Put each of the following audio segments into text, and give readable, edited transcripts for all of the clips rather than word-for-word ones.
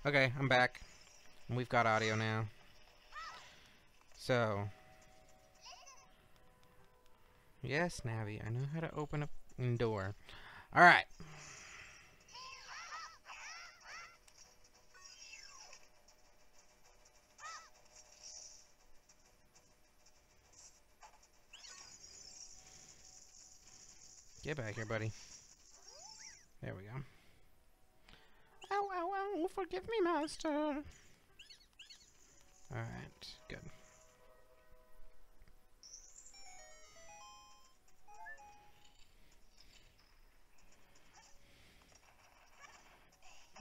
Okay, I'm back. And we've got audio now. So. Yes, Navi, I know how to open up a door. Alright. Get back here, buddy. There we go. Ow, ow, ow, forgive me, master. Alright, good.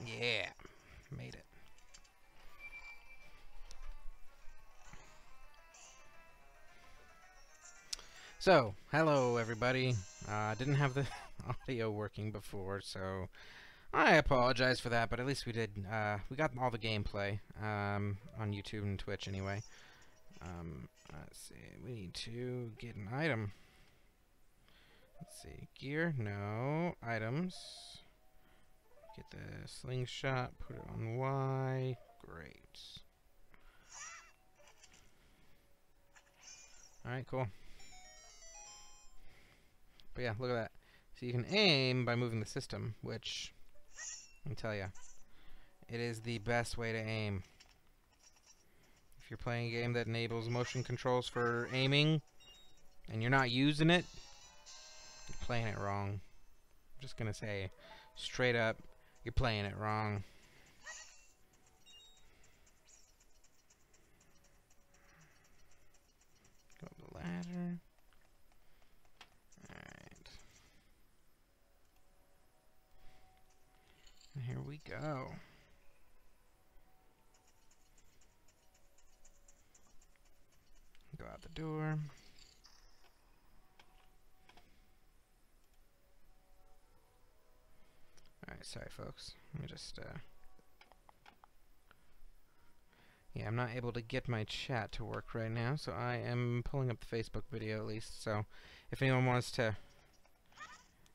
Yeah, made it. So, hello everybody. Didn't have the audio working before, so I apologize for that, but at least we did, we got all the gameplay, on YouTube and Twitch anyway. Let's see, we need to get an item. Let's see, gear, no, items. Get the slingshot, put it on Y, great. Alright, cool. But yeah, look at that. So you can aim by moving the system, which, let me tell you, it is the best way to aim. If you're playing a game that enables motion controls for aiming, and you're not using it, you're playing it wrong. I'm just gonna say, straight up, you're playing it wrong. Go up the ladder. Alright. And here we go. Go out the door. Alright, sorry folks. Let me just, yeah, I'm not able to get my chat to work right now, so I am pulling up the Facebook video at least, so if anyone wants to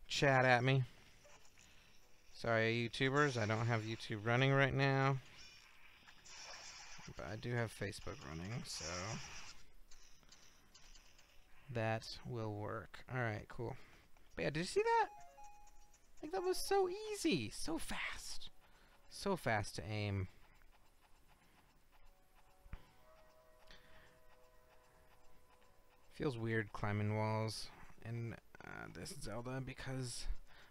chat at me. Sorry, YouTubers, I don't have YouTube running right now, but I do have Facebook running, so that will work. Alright, cool. But yeah, did you see that? Like, that was so easy, so fast. So fast to aim. Feels weird climbing walls in this Zelda because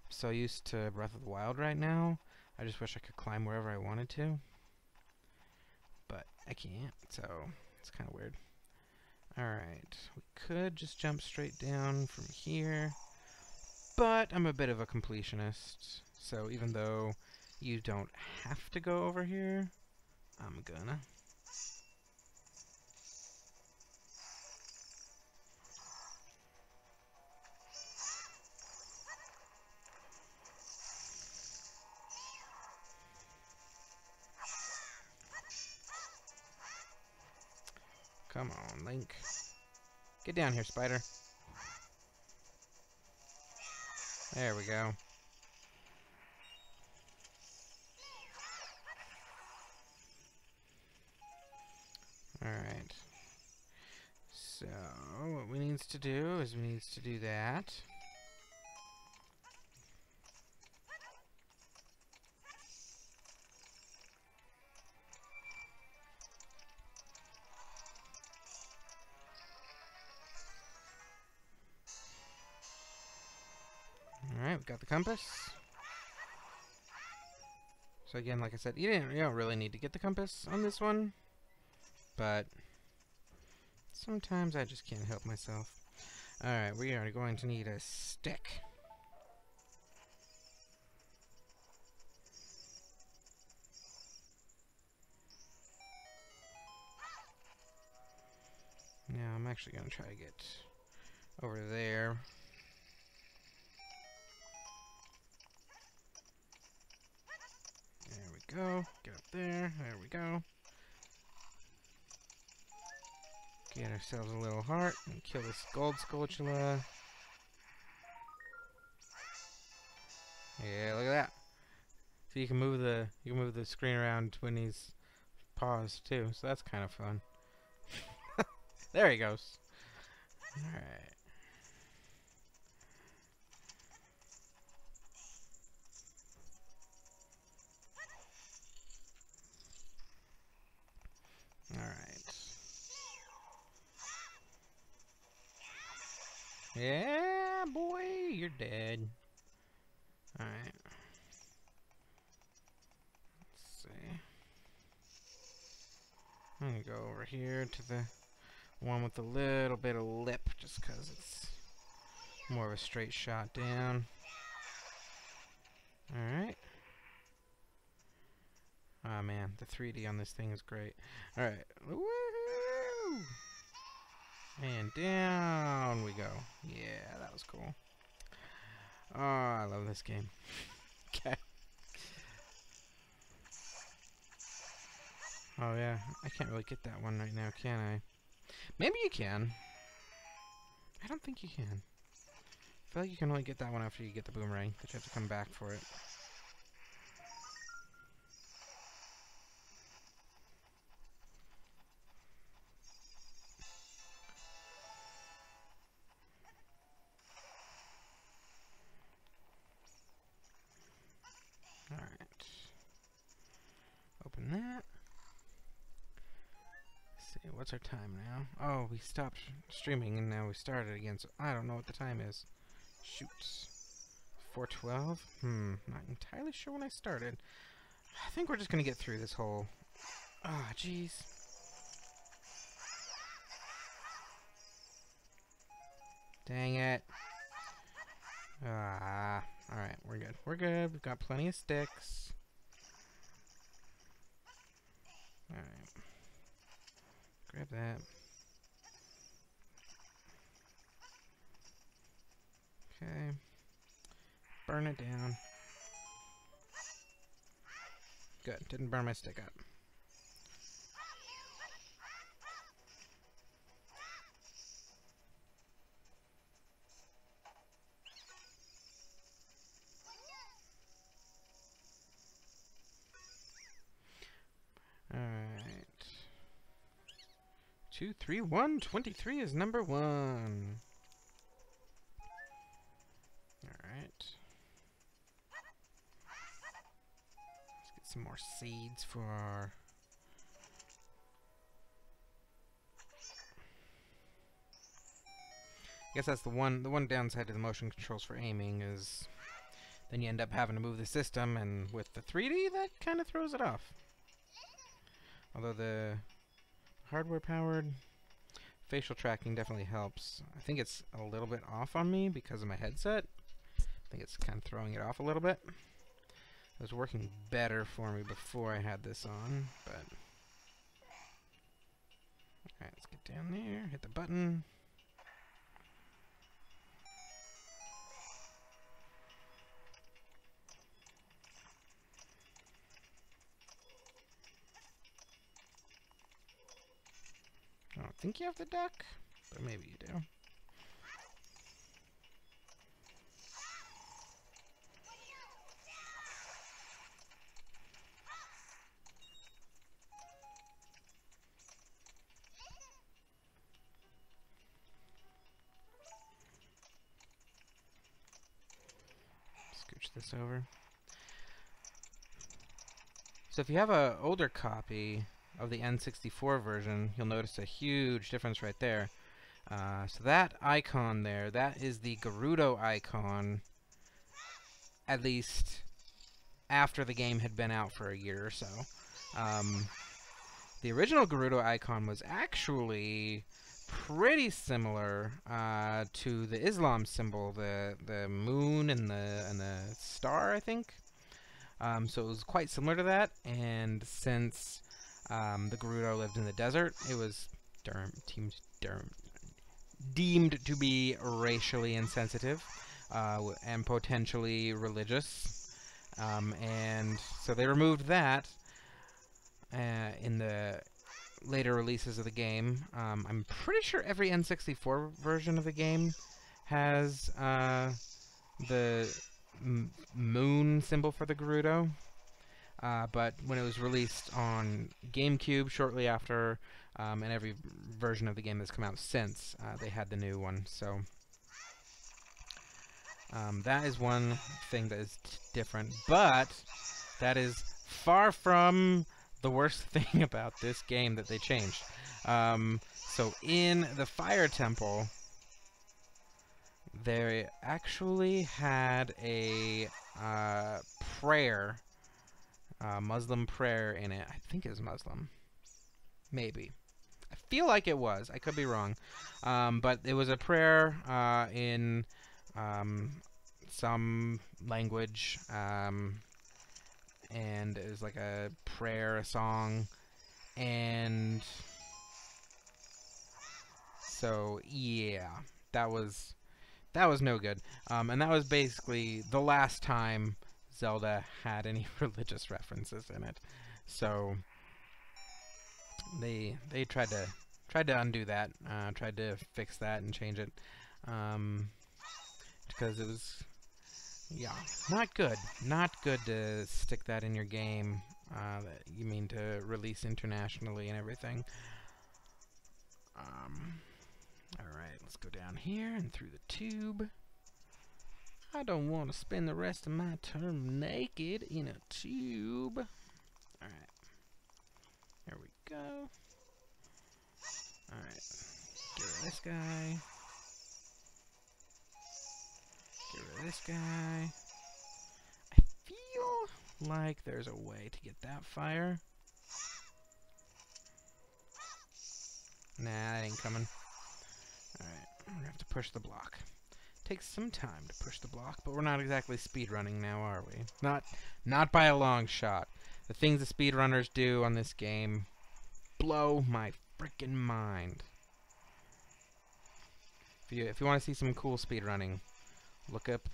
I'm so used to Breath of the Wild right now. I just wish I could climb wherever I wanted to. But I can't, so it's kind of weird. Alright, we could just jump straight down from here. But I'm a bit of a completionist, so even though you don't have to go over here, I'm gonna. Come on, Link. Get down here, spider. There we go. Alright. So, what we need to do is we need to do that. Alright, we got the compass. So again, like I said, you don't really need to get the compass on this one, but sometimes I just can't help myself. Alright, we are going to need a stick. Now I'm actually going to try to get over there. There we go. Get up there. There we go. Get ourselves a little heart and kill this gold Skulltula. Yeah, look at that. So you can move the screen around when he's paused too. So that's kind of fun. There he goes. All right. All right. Yeah, boy, you're dead. All right. Let's see. I'm gonna go over here to the one with a little bit of lip, just 'cause it's more of a straight shot down. All right. Oh man, the 3D on this thing is great. All right. Woohoo! And down we go. Yeah, that was cool. Oh, I love this game. Okay. Oh yeah, I can't really get that one right now, can I? Maybe you can. I don't think you can. I feel like you can only get that one after you get the boomerang, but you have to come back for it. Alright. Open that. Let's see, what's our time now? Oh, we stopped streaming and now we started again, so I don't know what the time is. Shoots. 4:12? Not entirely sure when I started. I think we're just gonna get through this whole... Ah, jeez. Dang it. Ah, alright, we're good. We're good. We've got plenty of sticks. Alright. Grab that. Okay. Burn it down. Good. Didn't burn my stick up. Alright. 2, 3, 1. 23 is number 1. Alright. Let's get some more seeds for our... I guess that's the one downside to the motion controls for aiming is then you end up having to move the system, and with the 3D that kind of throws it off. Although the hardware-powered facial tracking definitely helps. I think it's a little bit off on me because of my headset. I think it's kind of throwing it off a little bit. It was working better for me before I had this on, but... Alright, let's get down there, hit the button. I don't think you have to duck, but maybe you do. Scooch this over. So if you have an older copy of the N64 version, you'll notice a huge difference right there. So that icon there, that is the Gerudo icon, at least after the game had been out for a year or so. The original Gerudo icon was actually pretty similar to the Islam symbol, the moon and the star, I think. So it was quite similar to that, and since the Gerudo lived in the desert, it was deemed to be racially insensitive and potentially religious. And so they removed that in the later releases of the game. I'm pretty sure every N64 version of the game has the moon symbol for the Gerudo. but when it was released on GameCube shortly after, and every version of the game that's come out since, they had the new one. So that is one thing that is different, but that is far from the worst thing about this game that they changed. So in the Fire Temple, they actually had a prayer, Muslim prayer in it. I think it was Muslim. Maybe. I feel like it was. I could be wrong. But it was a prayer in some language, and it was like a prayer, a song, and so yeah, that was no good. And that was basically the last time Zelda had any religious references in it. So they tried to undo that, tried to fix that and change it, because it was, yeah, not good. Not good to stick that in your game. That you mean to release internationally and everything. Alright, let's go down here and through the tube. I don't want to spend the rest of my term naked in a tube. Alright. There we go. Alright. Get rid of this guy. Get rid of this guy. I feel like there's a way to get that fire. Nah, that ain't coming. Alright, we're gonna have to push the block. Takes some time to push the block, but we're not exactly speedrunning now, are we? Not by a long shot. The things the speedrunners do on this game blow my frickin' mind. If you want to see some cool speedrunning, look up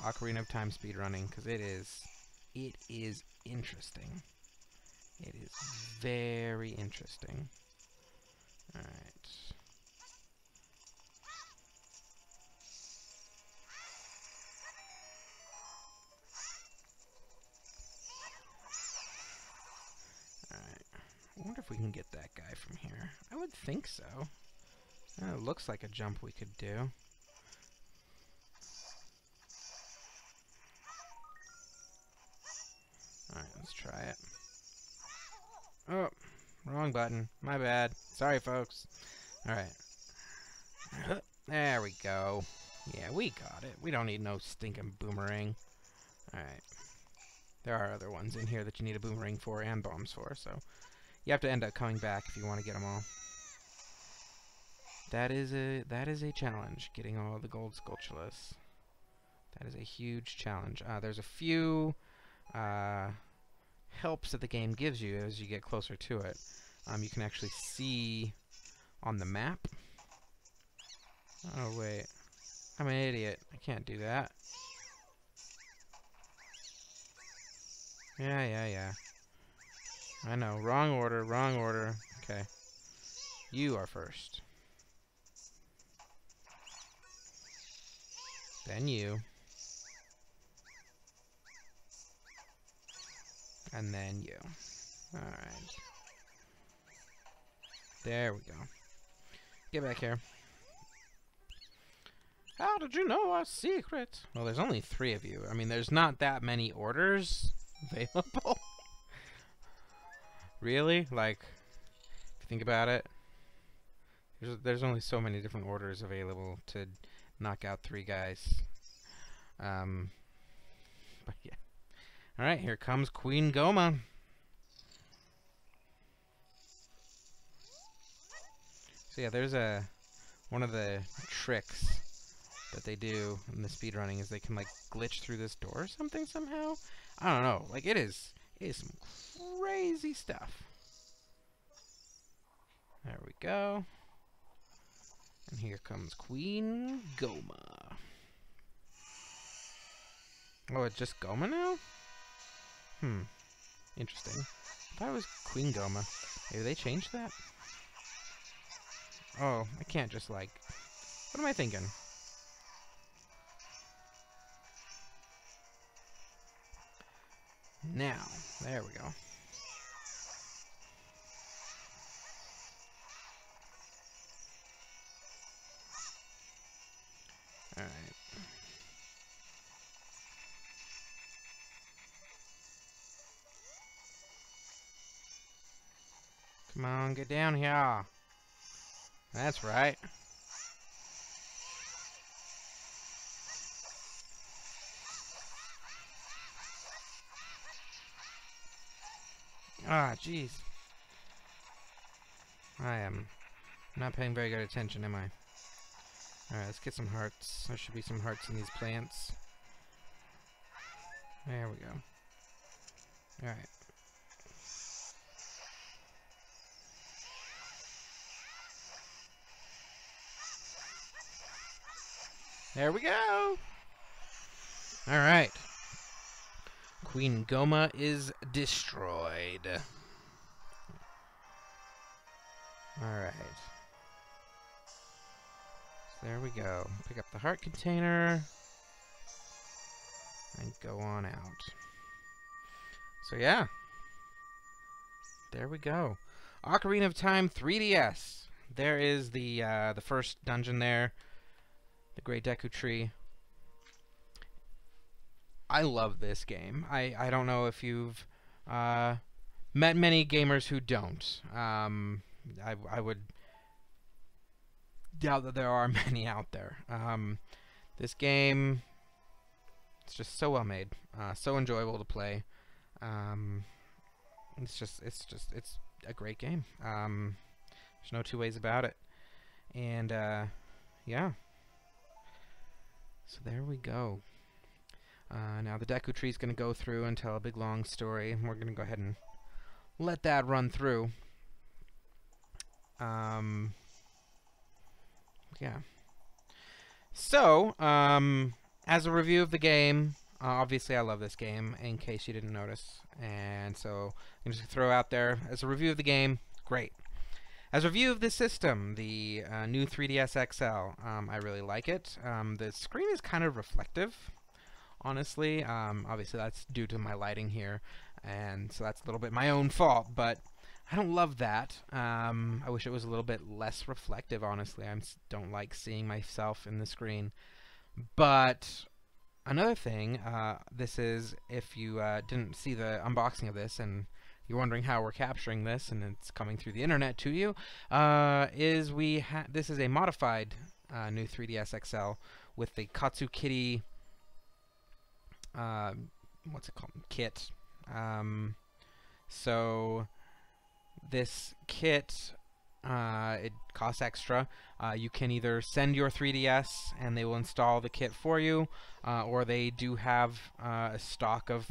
Ocarina of Time speedrunning, because it is interesting. It is very interesting. Alright. I wonder if we can get that guy from here. I would think so. It looks like a jump we could do. Alright, let's try it. Oh, wrong button. My bad. Sorry, folks. Alright. There we go. Yeah, we got it. We don't need no stinking boomerang. Alright. There are other ones in here that you need a boomerang for and bombs for, so you have to end up coming back if you want to get them all. That is a challenge, getting all the gold Skulltulas. That is a huge challenge. There's a few helps that the game gives you as you get closer to it. You can actually see on the map. Oh wait, I'm an idiot. I can't do that. Yeah. I know. Wrong order, wrong order. Okay. You are first. Then you. And then you. Alright. There we go. Get back here. How did you know our secret? Well, there's only 3 of you. I mean, there's not that many orders available. Really? Like, if you think about it, there's only so many different orders available to knock out 3 guys. But yeah. Alright, here comes Queen Goma. So yeah, there's one of the tricks that they do in the speedrunning is they can like glitch through this door or something somehow. I don't know. Like it is some crazy stuff. There we go. And here comes Queen Goma. Oh, it's just Goma now? Interesting. I thought it was Queen Goma. Maybe they changed that? Oh, I can't just like... What am I thinking? Now, there we go. Alright. Come on, get down here. That's right. Ah, jeez. I am not paying very good attention, am I? Alright, let's get some hearts. There should be some hearts in these plants. There we go. Alright. There we go! Alright. Queen Goma is destroyed. Alright. So there we go. Pick up the heart container. And go on out. So yeah. There we go. Ocarina of Time 3DS. There is the first dungeon there. The Great Deku Tree. I love this game. I don't know if you've met many gamers who don't. I would doubt that there are many out there. This game, it's just so well made, so enjoyable to play. It's a great game. There's no two ways about it. And yeah. So there we go. Now the Deku Tree is going to go through and tell a big long story. We're going to go ahead and let that run through. Yeah. So, as a review of the game, obviously I love this game, in case you didn't notice. And so, I'm just going to throw out there, as a review of the game, great. As a review of the system, the new 3DS XL, I really like it. The screen is kind of reflective, honestly. Obviously that's due to my lighting here, and so that's a little bit my own fault, but I don't love that. I wish it was a little bit less reflective, honestly. I don't like seeing myself in the screen. But another thing, this is, if you didn't see the unboxing of this and you're wondering how we're capturing this and it's coming through the internet to you, this is a modified new 3DS XL with the Katsu Kitty what's it called? Kit. So this kit, it costs extra. You can either send your 3DS and they will install the kit for you, or they do have a stock of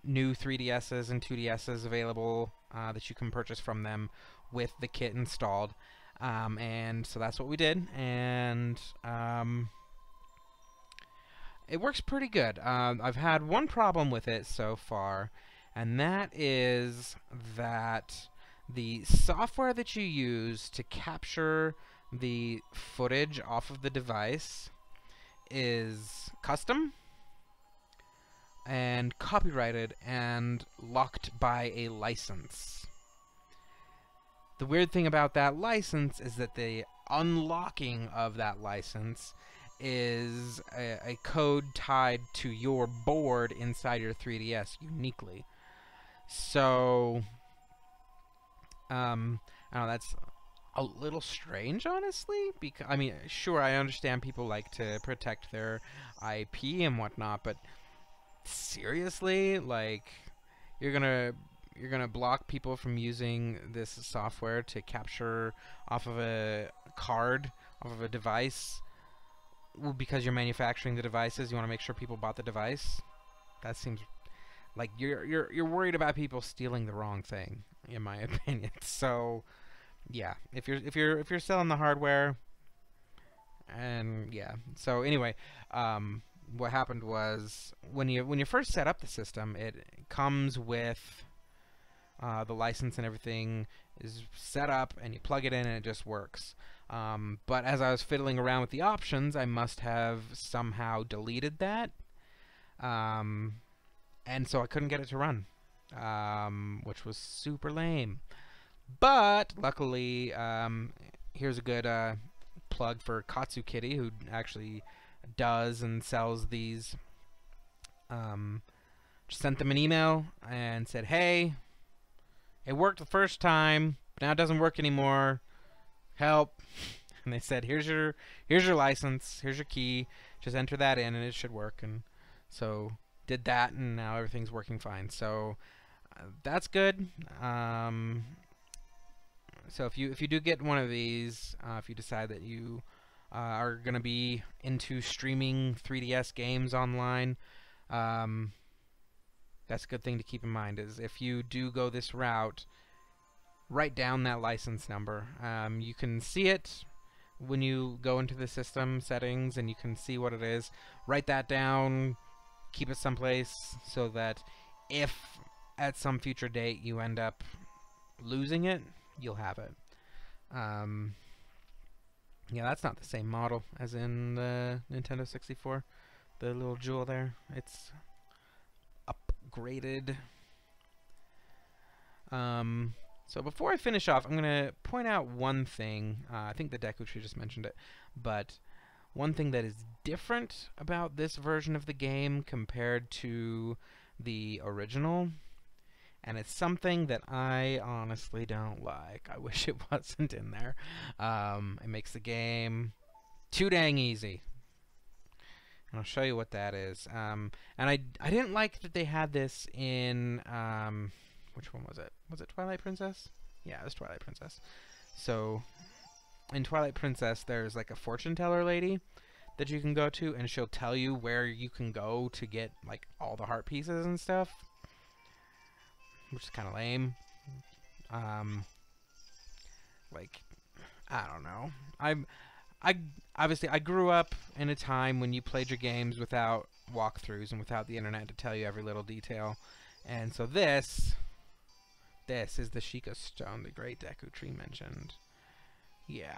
new 3DSs and 2DSs available that you can purchase from them with the kit installed. And so that's what we did, and it works pretty good. I've had one problem with it so far, and that is that the software that you use to capture the footage off of the device is custom and copyrighted and locked by a license. The weird thing about that license is that the unlocking of that license is a code tied to your board inside your 3DS uniquely. So, I don't know, that's a little strange, honestly, because, I mean, sure, I understand people like to protect their IP and whatnot, but seriously, like, you're gonna block people from using this software to capture off of a card, off of a device, because you're manufacturing the devices. You want to make sure people bought the device. That seems like you're worried about people stealing the wrong thing, in my opinion. So, yeah, if you're selling the hardware, and yeah. So anyway, what happened was when you first set up the system, it comes with the license and everything is set up, and you plug it in and it just works. But as I was fiddling around with the options, I must have somehow deleted that. and so I couldn't get it to run, which was super lame. But luckily, here's a good plug for Katsu Kitty, who actually does and sells these. Just sent them an email and said, "Hey, it worked the first time, but now it doesn't work anymore. Help!" And they said, "Here's your license. Here's your key. Just enter that in, and it should work." And so did that, and now everything's working fine. So that's good. So if you do get one of these, if you decide that you are going to be into streaming 3DS games online, that's a good thing to keep in mind. Is if you do go this route, write down that license number. You can see it when you go into the system settings, and you can see what it is. Write that down. Keep it someplace so that if at some future date you end up losing it, you'll have it. Yeah, that's not the same model as in the Nintendo 64. The little jewel there, it's upgraded. So before I finish off, I'm going to point out one thing. I think the Deku Tree just mentioned it, but one thing that is different about this version of the game compared to the original, and it's something that I honestly don't like. I wish it wasn't in there. It makes the game too dang easy. And I'll show you what that is. And I didn't like that they had this in... which one was it? Was it Twilight Princess? Yeah, it was Twilight Princess. So, in Twilight Princess, there's like a fortune teller lady that you can go to, and she'll tell you where you can go to get like all the heart pieces and stuff, which is kind of lame. Like, I don't know. I obviously I grew up in a time when you played your games without walkthroughs and without the internet to tell you every little detail, and so this is the Sheikah Stone, the Great Deku Tree mentioned. Yeah.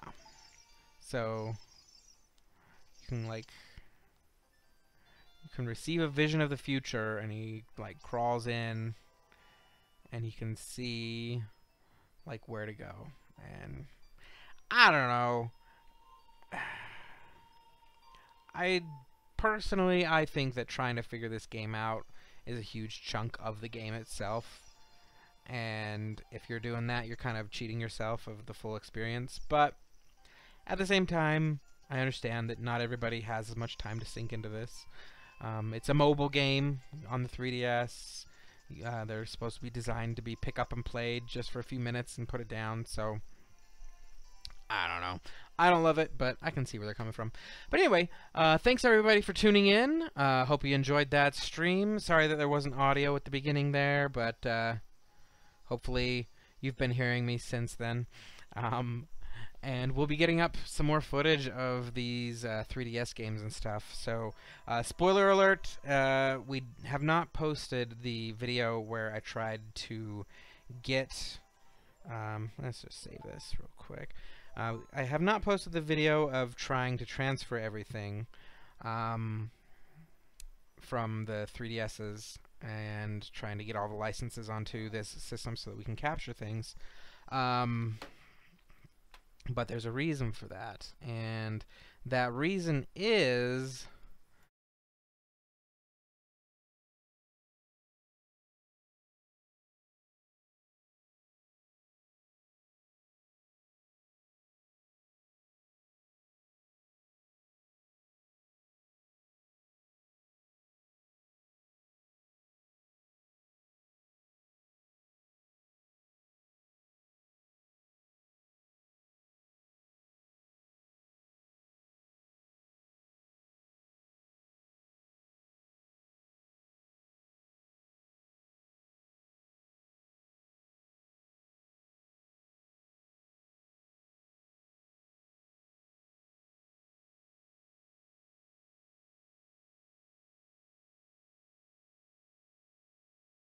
So you can receive a vision of the future, and he like crawls in, and he can see like where to go. And I don't know. I think that trying to figure this game out is a huge chunk of the game itself. And if you're doing that, you're kind of cheating yourself of the full experience. But at the same time, I understand that not everybody has as much time to sink into this. It's a mobile game on the 3DS. They're supposed to be designed to be pick up and played just for a few minutes and put it down. So I don't know. I don't love it, but I can see where they're coming from. But anyway, thanks everybody for tuning in. Hope you enjoyed that stream. Sorry that there wasn't audio at the beginning there, but hopefully you've been hearing me since then. And we'll be getting up some more footage of these 3DS games and stuff. So, spoiler alert, we have not posted the video where I tried to get... let's just save this real quick. I have not posted the video of trying to transfer everything from the 3DSs and trying to get all the licenses onto this system so that we can capture things. But there's a reason for that, and that reason is